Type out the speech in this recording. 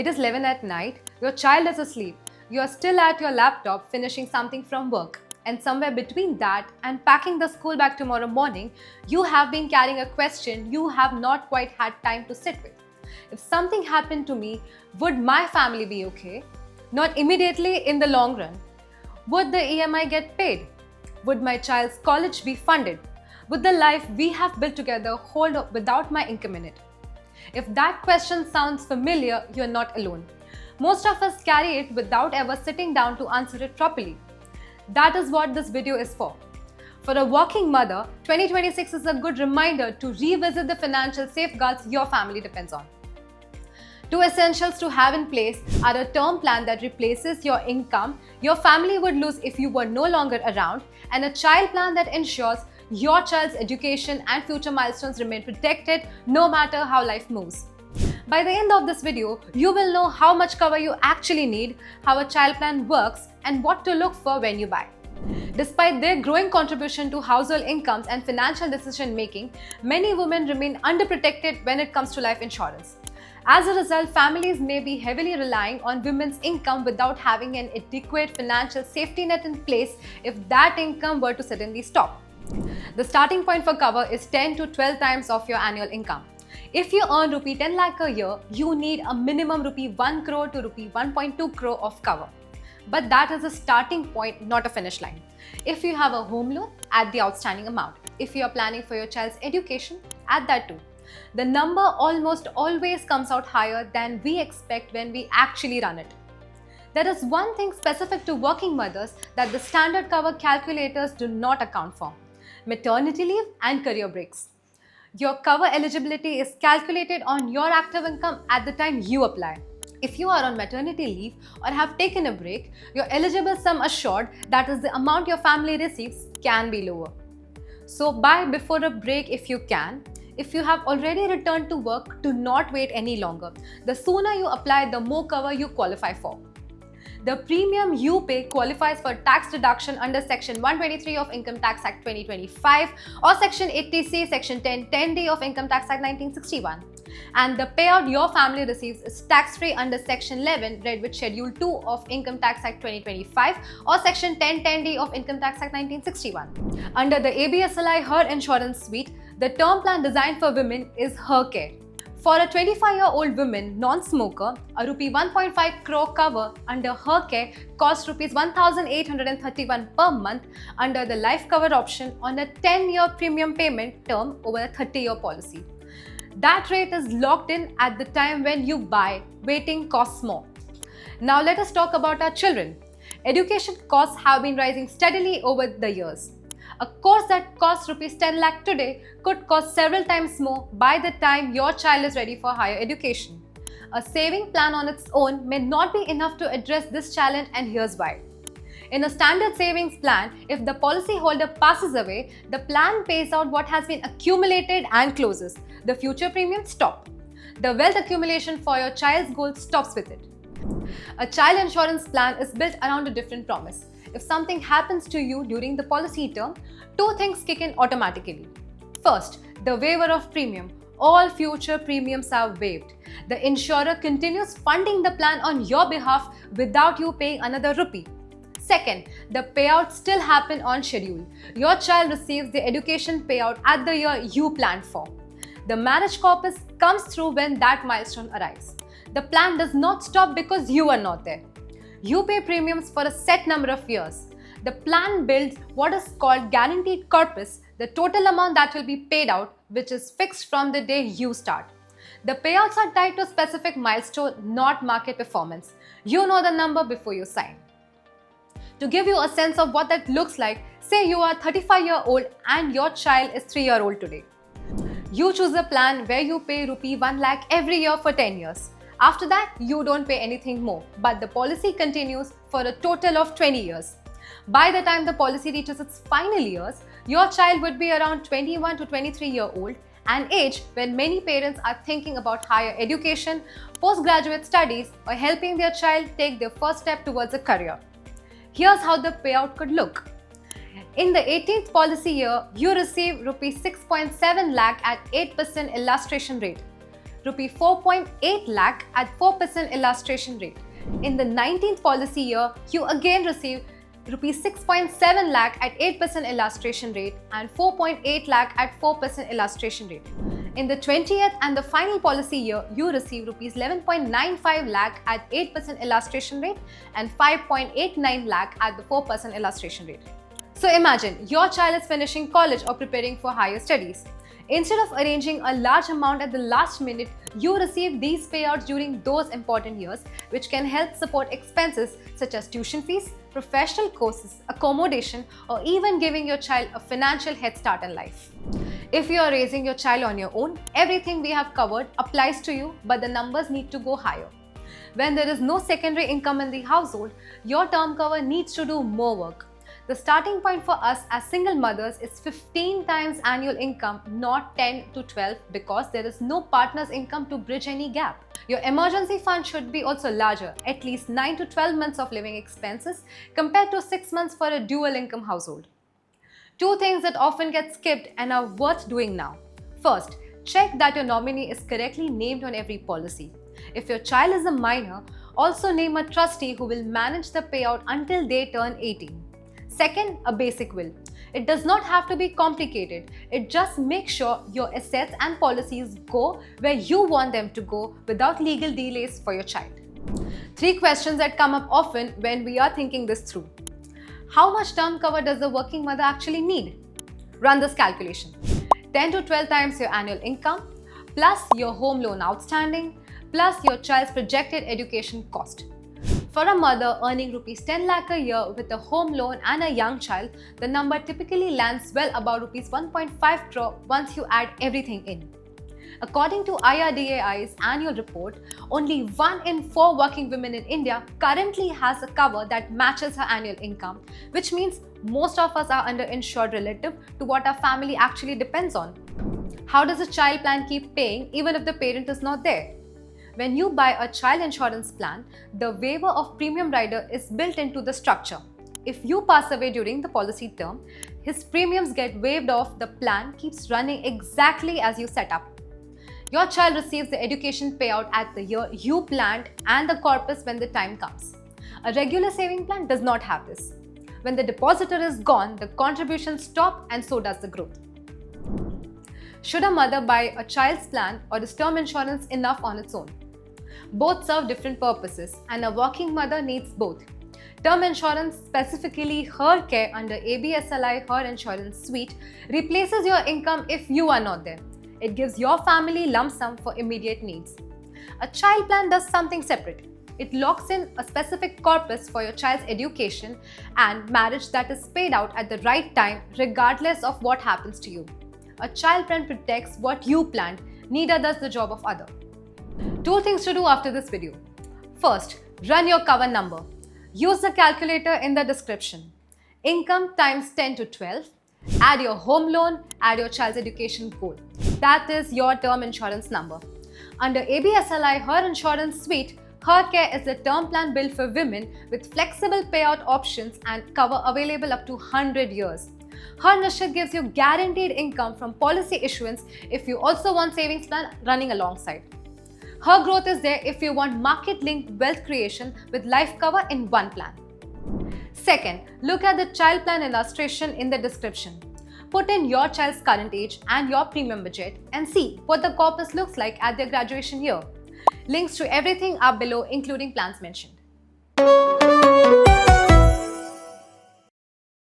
It is 11 at night, your child is asleep, you are still at your laptop finishing something from work, and somewhere between that and packing the school bag tomorrow morning, you have been carrying a question you have not quite had time to sit with. If something happened to me, would my family be okay? Not immediately, in the long run. Would the EMI get paid? Would my child's college be funded? Would the life we have built together hold up without my income in it? If that question sounds familiar, you're not alone. Most of us carry it without ever sitting down to answer it properly. That is what this video is for. For a working mother, 2026 is a good reminder to revisit the financial safeguards your family depends on. Two essentials to have in place are a term plan that replaces your income your family would lose if you were no longer around, and a child plan that ensures your child's education and future milestones remain protected no matter how life moves. By the end of this video, you will know how much cover you actually need, how a child plan works, and what to look for when you buy. Despite their growing contribution to household incomes and financial decision making, many women remain underprotected when it comes to life insurance. As a result, families may be heavily relying on women's income without having an adequate financial safety net in place if that income were to suddenly stop. The starting point for cover is 10 to 12 times of your annual income. If you earn rupee 10 lakh a year, you need a minimum rupee 1 crore to rupee 1.2 crore of cover. But that is a starting point, not a finish line. If you have a home loan, add the outstanding amount. If you are planning for your child's education, add that too. The number almost always comes out higher than we expect when we actually run it. There is one thing specific to working mothers that the standard cover calculators do not account for: maternity leave and career breaks. Your cover eligibility is calculated on your active income at the time you apply. If you are on maternity leave or have taken a break, your eligible sum assured, that is the amount your family receives, can be lower. So buy before a break if you can. If you have already returned to work, do not wait any longer. The sooner you apply, the more cover you qualify for. The premium you pay qualifies for tax deduction under Section 123 of Income Tax Act 2025 or Section 80C, Section 1010D of Income Tax Act 1961. And the payout your family receives is tax-free under Section 11, read with Schedule 2 of Income Tax Act 2025 or Section 1010D of Income Tax Act 1961. Under the ABSLI Her Insurance Suite, the term plan designed for women is Her Care. For a 25-year-old woman, non-smoker, a rupee 1.5 crore cover under Her Care costs rupees 1,831 per month under the life cover option on a 10-year premium payment term over a 30-year policy. That rate is locked in at the time when you buy. Waiting costs more. Now let us talk about our children. Education costs have been rising steadily over the years. A course that costs rupees 10 lakh today could cost several times more by the time your child is ready for higher education. A saving plan on its own may not be enough to address this challenge, and here's why. In a standard savings plan, if the policyholder passes away, the plan pays out what has been accumulated and closes. The future premiums stop. The wealth accumulation for your child's goal stops with it. A child insurance plan is built around a different promise. If something happens to you during the policy term, two things kick in automatically. First, the waiver of premium. All future premiums are waived. The insurer continues funding the plan on your behalf without you paying another rupee. Second, the payouts still happen on schedule. Your child receives the education payout at the year you planned for. The marriage corpus comes through when that milestone arrives. The plan does not stop because you are not there. You pay premiums for a set number of years. The plan builds what is called guaranteed corpus, the total amount that will be paid out, which is fixed from the day you start. The payouts are tied to a specific milestone, not market performance. You know the number before you sign. To give you a sense of what that looks like, say you are 35-year-old and your child is 3-year-old today. You choose a plan where you pay rupee 1 lakh every year for 10 years. After that, you don't pay anything more, but the policy continues for a total of 20 years. By the time the policy reaches its final years, your child would be around 21 to 23-year-old, an age when many parents are thinking about higher education, postgraduate studies, or helping their child take their first step towards a career. Here's how the payout could look. In the 18th policy year, you receive rupees 6.7 lakh at 8% illustration rate. rupee 4.8 lakh at 4% illustration rate. In the 19th policy year, you again receive rupees 6.7 lakh at 8% illustration rate and 4.8 lakh at 4% illustration rate. In the 20th and the final policy year, you receive rupees 11.95 lakh at 8% illustration rate and 5.89 lakh at the 4% illustration rate. So imagine your child is finishing college or preparing for higher studies. Instead of arranging a large amount at the last minute, you receive these payouts during those important years, which can help support expenses such as tuition fees, professional courses, accommodation, or even giving your child a financial head start in life. If you are raising your child on your own, everything we have covered applies to you, but the numbers need to go higher. When there is no secondary income in the household, your term cover needs to do more work. The starting point for us as single mothers is 15 times annual income, not 10 to 12, because there is no partner's income to bridge any gap. Your emergency fund should be also larger, at least 9 to 12 months of living expenses compared to 6 months for a dual income household. Two things that often get skipped and are worth doing now. First, check that your nominee is correctly named on every policy. If your child is a minor, also name a trustee who will manage the payout until they turn 18. Second, a basic will. It does not have to be complicated. It just makes sure your assets and policies go where you want them to go without legal delays for your child. 3 questions that come up often when we are thinking this through. How much term cover does the working mother actually need? Run this calculation. 10 to 12 times your annual income, plus your home loan outstanding, plus your child's projected education cost. For a mother earning rupees 10 lakh a year with a home loan and a young child, the number typically lands well above rupees 1.5 crore once you add everything in. According to IRDAI's annual report, only 1 in 4 working women in India currently has a cover that matches her annual income, which means most of us are underinsured relative to what our family actually depends on. How does a child plan keep paying even if the parent is not there? When you buy a child insurance plan, the waiver of premium rider is built into the structure. If you pass away during the policy term, his premiums get waived off. The plan keeps running exactly as you set up. Your child receives the education payout at the year you planned and the corpus when the time comes. A regular saving plan does not have this. When the depositor is gone, the contributions stop and so does the growth. Should a mother buy a child's plan, or is term insurance enough on its own? Both serve different purposes and a working mother needs both. Term insurance, specifically Her Care under ABSLI Her Insurance Suite, replaces your income if you are not there. It gives your family lump sum for immediate needs. A child plan does something separate. It locks in a specific corpus for your child's education and marriage that is paid out at the right time regardless of what happens to you. A child plan protects what you planned, neither does the job of other. 2 things to do after this video. First, run your cover number. Use the calculator in the description. Income times 10 to 12. Add your home loan, add your child's education goal. That is your term insurance number. Under ABSLI Her Insurance Suite, Her Care is a term plan built for women with flexible payout options and cover available up to 100 years. Her Nishchit gives you guaranteed income from policy issuance if you also want savings plan running alongside. Her Growth is there if you want market-linked wealth creation with life cover in one plan. Second, look at the child plan illustration in the description. Put in your child's current age and your premium budget and see what the corpus looks like at their graduation year. Links to everything are below, including plans mentioned.